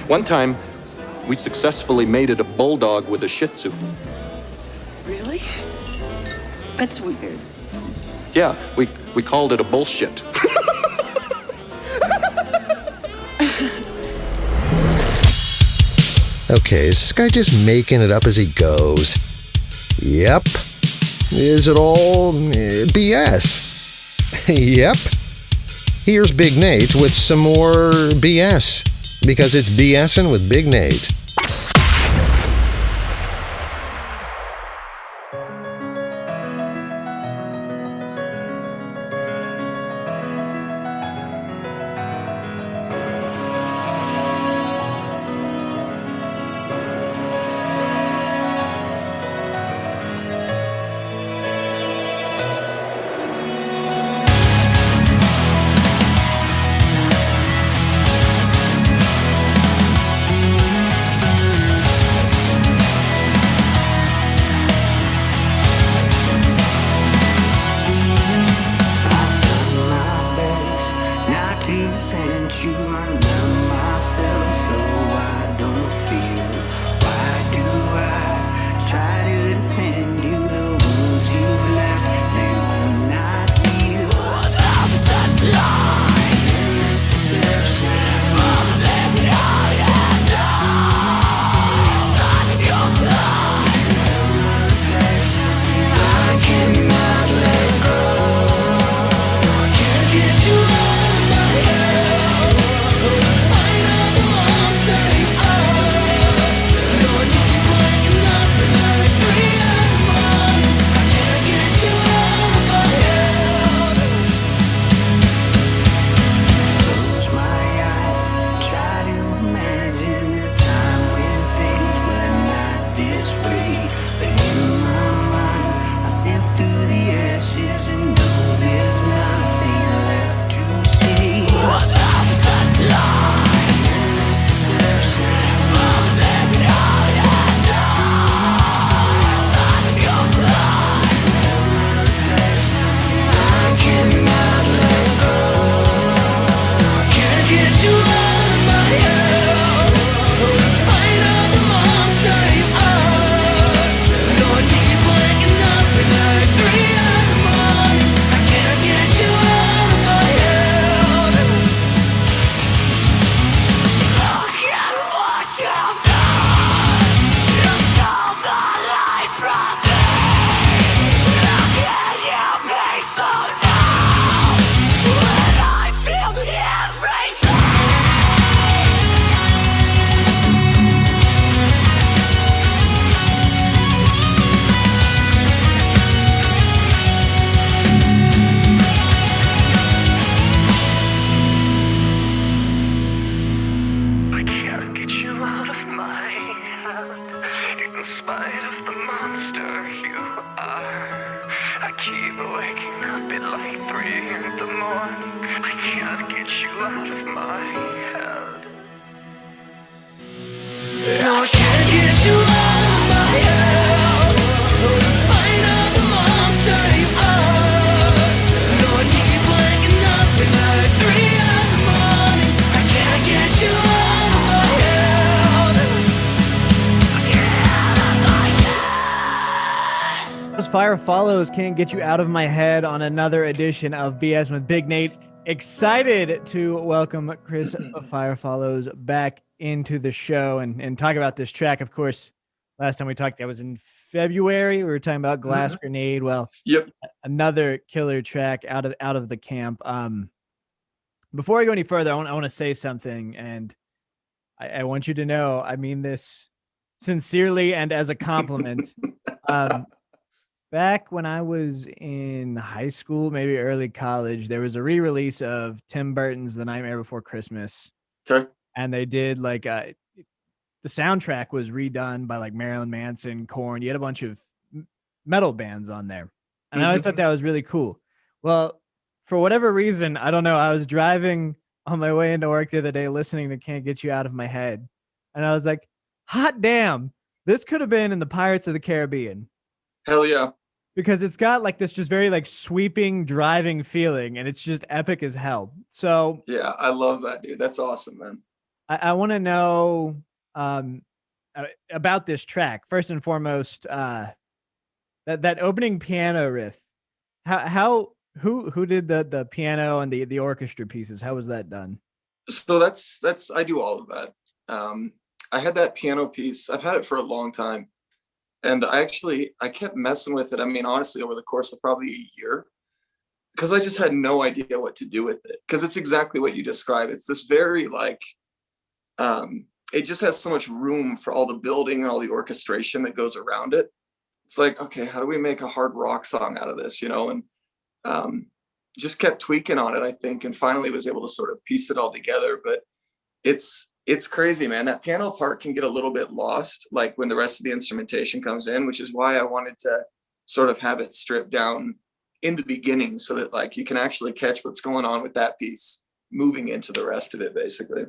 One time, we successfully mated a bulldog with a Shih Tzu. Really? That's weird. Yeah, we called it a bullshit. Okay, is this guy just making it up as he goes? Yep. Is it all BS? Yep. Here's Big Nate with some more BS, because it's BSing with Big Nate. Fire Follows Can't Get You Out of My Head on another edition of BS with Big Nate. Excited to welcome Chris Fire Follows back into the show and talk about this track. Of course, last time we talked, that was in February. We were talking about Glass Grenade. Well, yep, another killer track out of the camp. Before I go any further, I want to say something, and I want you to know I mean this sincerely and as a compliment. Back when I was in high school, maybe early college, there was a re-release of Tim Burton's The Nightmare Before Christmas. Okay. And they did like the soundtrack was redone by like Marilyn Manson, Korn. You had a bunch of metal bands on there. And I always thought that was really cool. Well, for whatever reason, I don't know, I was driving on my way into work the other day listening to Can't Get You Out of My Head. And I was like, hot damn, this could have been in the Pirates of the Caribbean. Hell yeah. Because it's got like this just very like sweeping driving feeling, and it's just epic as hell. So yeah, I love that, dude. That's awesome, man. I want to know um, about this track first and foremost. That opening piano riff. Who did the piano and the orchestra pieces? How was that done? So that's I do all of that. I had that piano piece. I've had it for a long time, and I kept messing with it. I mean, honestly, over the course of probably a year, because I just had no idea what to do with it. Because it's exactly what you described. It's this very like, it just has so much room for all the building and all the orchestration that goes around it. It's like, okay, how do we make a hard rock song out of this, you know? And just kept tweaking on it, I think, and finally was able to sort of piece it all together. But it's crazy, man. That piano part can get a little bit lost, like when the rest of the instrumentation comes in, which is why I wanted to sort of have it stripped down in the beginning so that like you can actually catch what's going on with that piece moving into the rest of it, basically.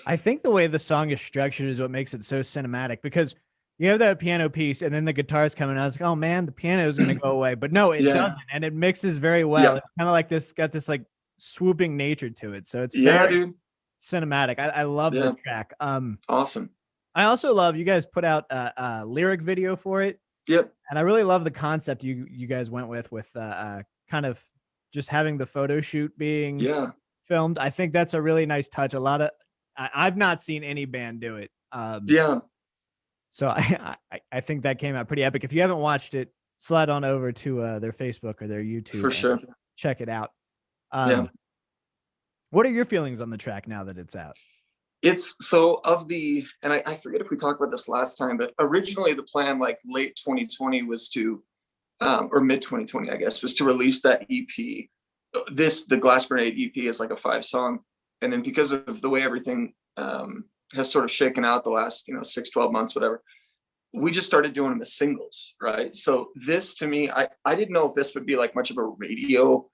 I think the way the song is structured is what makes it so cinematic, because you have that piano piece and then the guitars coming out. I was like, oh man, the piano is going to go away, but no, it doesn't. And it mixes very well. Yeah. It's kind of like got this like swooping nature to it. So it's dude, cinematic. I love the track. Awesome. I also love you guys put out a lyric video for it. Yep. And I really love the concept you guys went with kind of just having the photo shoot being filmed. I think that's a really nice touch. I've not seen any band do it. So I think that came out pretty epic. If you haven't watched it, slide on over to their Facebook or their YouTube. For sure. Check it out. What are your feelings on the track now that it's out? It's so and I forget if we talked about this last time, but originally the plan, like late 2020, was to, or mid 2020, I guess, was to release that EP. The Glass Grenade EP is like a 5-song. And then because of the way everything has sort of shaken out the last, 6-12 months, whatever, we just started doing them as singles, right? So this, to me, I didn't know if this would be like much of a radio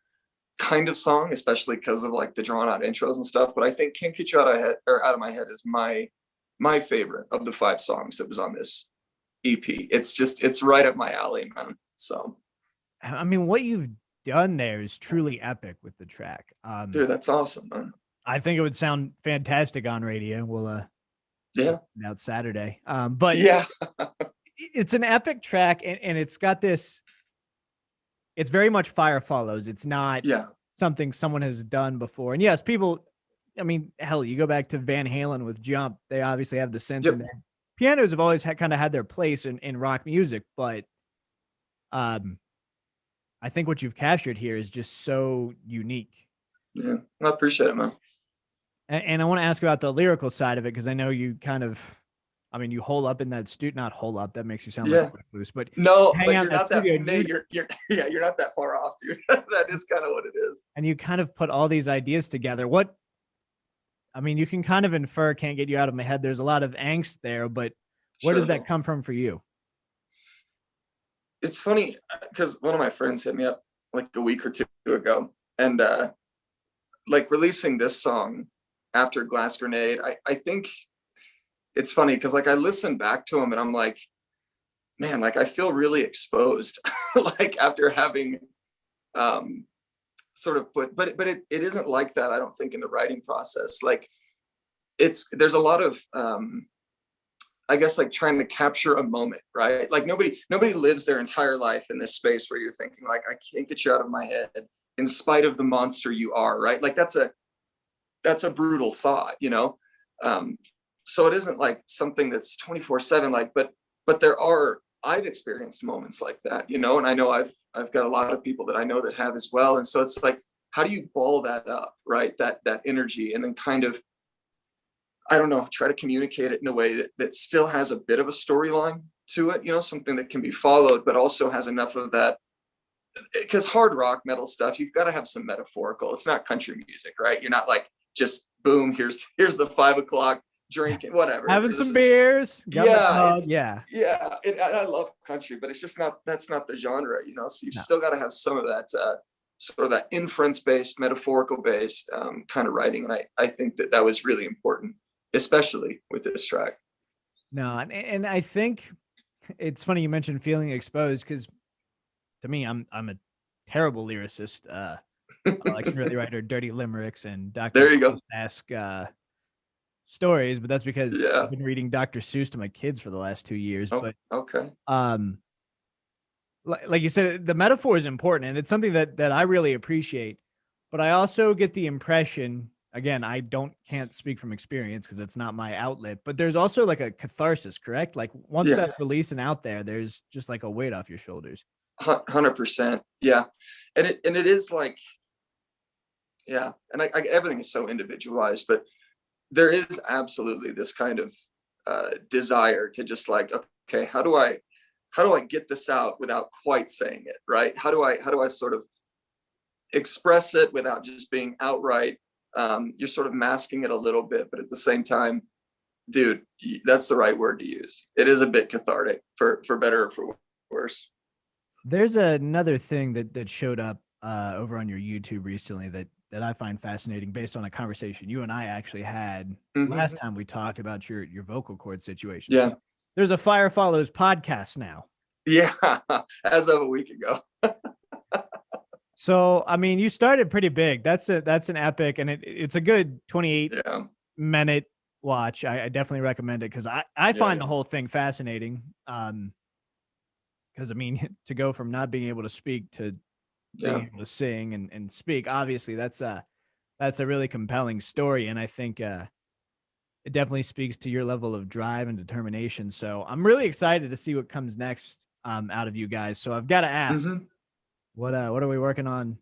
kind of song, especially because of like the drawn out intros and stuff. But I think Can't Get You Out of My Head is my favorite of the 5 songs that was on this EP. It's right up my alley, man. So, I mean, what you've done there is truly epic with the track. Dude, that's awesome, man. I think it would sound fantastic on radio. We'll out Saturday. But it's an epic track, and it's got this. It's very much Fire Follows. It's not something someone has done before. And yes, people, I mean, hell, you go back to Van Halen with Jump. They obviously have the synth in there. Pianos have always kind of had their place in rock music, but I think what you've captured here is just so unique. Yeah, I appreciate it, man. And I want to ask about the lyrical side of it, because I know you kind of, I mean, you hole up in that not hole up. That makes you sound like loose, but no, hang but out you're not studio, you're not that far off, dude. That is kind of what it is. And you kind of put all these ideas together. I mean, you can kind of infer Can't Get You Out of My Head. There's a lot of angst there, but where does that come from for you? It's funny because one of my friends hit me up like a week or two ago, and like releasing this song after Glass Grenade, I think it's funny because like I listen back to him and I'm like, man, like I feel really exposed, like after having sort of but it isn't like that, I don't think, in the writing process. Like there's a lot of I guess like trying to capture a moment, right? Like nobody lives their entire life in this space where you're thinking like, I can't get you out of my head in spite of the monster you are, right? Like that's a brutal thought, so it isn't like something that's 24/7, like, but I've experienced moments like that, and I know I've got a lot of people that I know that have as well. And so it's like, how do you ball that up, right? That energy, and then kind of, I don't know, try to communicate it in a way that still has a bit of a storyline to it, something that can be followed, but also has enough of that, because hard rock metal stuff, you've got to have some metaphorical. It's not country music, right? You're not like just boom, here's the 5 o'clock drinking, whatever, having some beers. And I love country, but it's just that's not the genre, so you've still got to have some of that sort of that inference based, metaphorical based kind of writing. And I think that was really important, especially with this track. No, and I think it's funny you mentioned feeling exposed, because to me, I'm a terrible lyricist. I can really write her dirty limericks and Dr. There you go. Ask stories, but that's because Yeah. I've been reading Dr. Seuss to my kids for the last 2 years. Oh, But okay. like you said, the metaphor is important, and it's something that I really appreciate. But I also get the impression, again, I can't speak from experience because it's not my outlet, but there's also like a catharsis, correct? Like once Yeah. that's released and out there, there's just like a weight off your shoulders. 100%. Yeah. And it is like, yeah. And everything is so individualized, but there is absolutely this kind of desire to just like, okay, how do I get this out without quite saying it, right? How do I sort of express it without just being outright? You're sort of masking it a little bit, but at the same time, dude, that's the right word to use. It is a bit cathartic, for better or for worse. There's another thing that showed up over on your YouTube recently that I find fascinating based on a conversation you and I actually had last time we talked about your vocal cord situation. Yeah. So there's a Fire Follows podcast now. Yeah, as of a week ago. So, I mean, you started pretty big. That's an epic, and it's a good 28-minute watch. I definitely recommend it because I find the whole thing fascinating. Because I mean, to go from not being able to speak to being able to sing and speak, obviously that's a really compelling story, and I think it definitely speaks to your level of drive and determination. So I'm really excited to see what comes next out of you guys. So I've got to ask, what are we working on,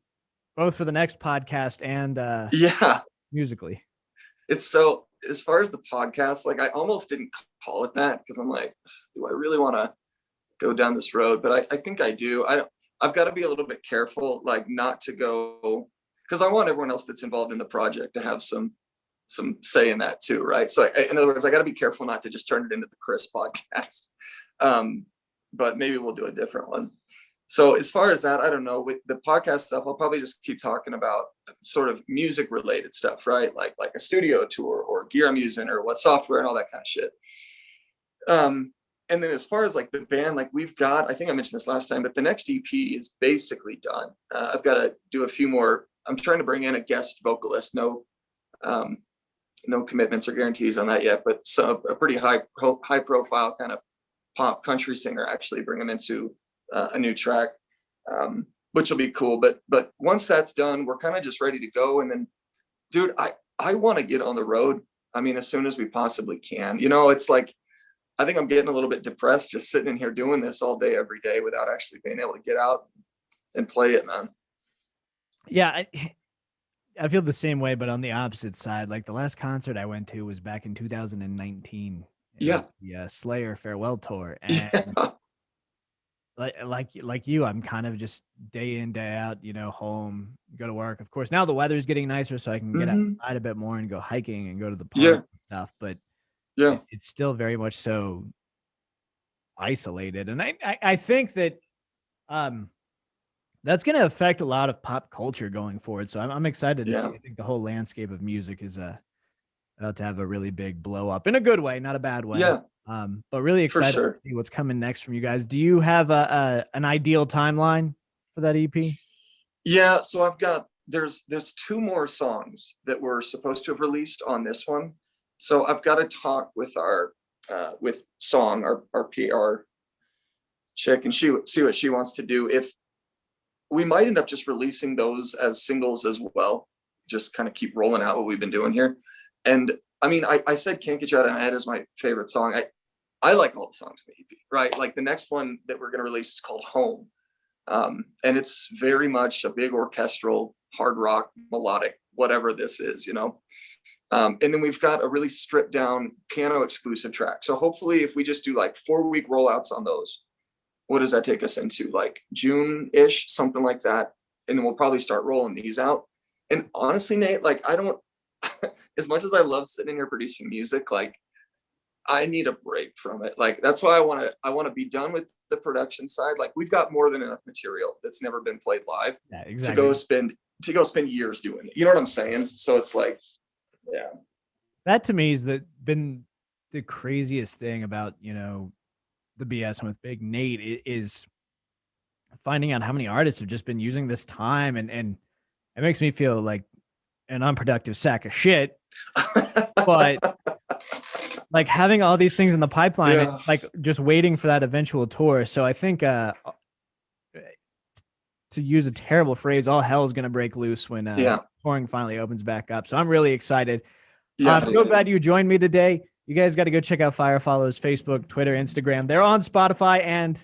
both for the next podcast and musically? It's so, as far as the podcast, like I almost didn't call it that because I'm like, do I really want to go down this road? But I think I do. I've got to be a little bit careful, like not to go, because I want everyone else that's involved in the project to have some say in that too, right? So in other words, I got to be careful not to just turn it into the Chris podcast. But maybe we'll do a different one. So as far as that, I don't know. With the podcast stuff, I'll probably just keep talking about sort of music related stuff, right? Like a studio tour or gear I'm using or what software and all that kind of shit. And then as far as like the band, like we've got, I think I mentioned this last time, but the next EP is basically done. I've got to do a few more. I'm trying to bring in a guest vocalist. No commitments or guarantees on that yet, but a pretty high profile kind of pop country singer, actually bring him into a new track, which will be cool. But once that's done, we're kind of just ready to go. And then, dude, I want to get on the road. I mean, as soon as we possibly can. You know, it's like, I think I'm getting a little bit depressed just sitting in here doing this all day, every day without actually being able to get out and play it, man. Yeah, I feel the same way, but on the opposite side. Like the last concert I went to was back in 2019. Yeah. The Slayer farewell tour. And like you, I'm kind of just day in, day out, you know, home, go to work. Of course, now the weather's getting nicer, so I can get outside a bit more and go hiking and go to the park and stuff. But it's still very much so isolated. And I think that that's going to affect a lot of pop culture going forward. So I'm excited to see. I think the whole landscape of music is about to have a really big blow up in a good way, not a bad way. But really excited to see what's coming next from you guys. Do you have an ideal timeline for that EP? Yeah, so I've got there's 2 more songs that were supposed to have released on this one. So I've got to talk with our with Song, our PR chick, and see what she wants to do. If we might end up just releasing those as singles as well, just kind of keep rolling out what we've been doing here. And I mean, I said Can't Get You Out of My Head is my favorite song. I like all the songs in the EP, right? Like the next one that we're going to release is called Home. And it's very much a big orchestral, hard rock, melodic, whatever this is, you know? And then we've got a really stripped down piano exclusive track. So hopefully if we just do like 4-week rollouts on those, what does that take us into? Like June-ish, something like that. And then we'll probably start rolling these out. And honestly, Nate, like I don't, as much as I love sitting here producing music, like I need a break from it. Like that's why I want to be done with the production side. Like we've got more than enough material that's never been played live to go spend years doing it. You know what I'm saying? So it's like, yeah. That to me has been the craziest thing about, you know, the BS with Big Nate is finding out how many artists have just been using this time, and it makes me feel like an unproductive sack of shit. But like having all these things in the pipeline, Yeah. and, like just waiting for that eventual tour. So I think, to use a terrible phrase, all hell is going to break loose when touring finally opens back up. So I'm really excited. I'm so glad you joined me today. You guys got to go check out Fire Follows Facebook, Twitter, Instagram. They're on Spotify, and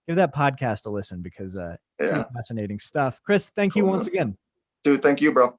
give that podcast a listen because it's pretty fascinating stuff. Chris, thank you once again. Dude, thank you, bro.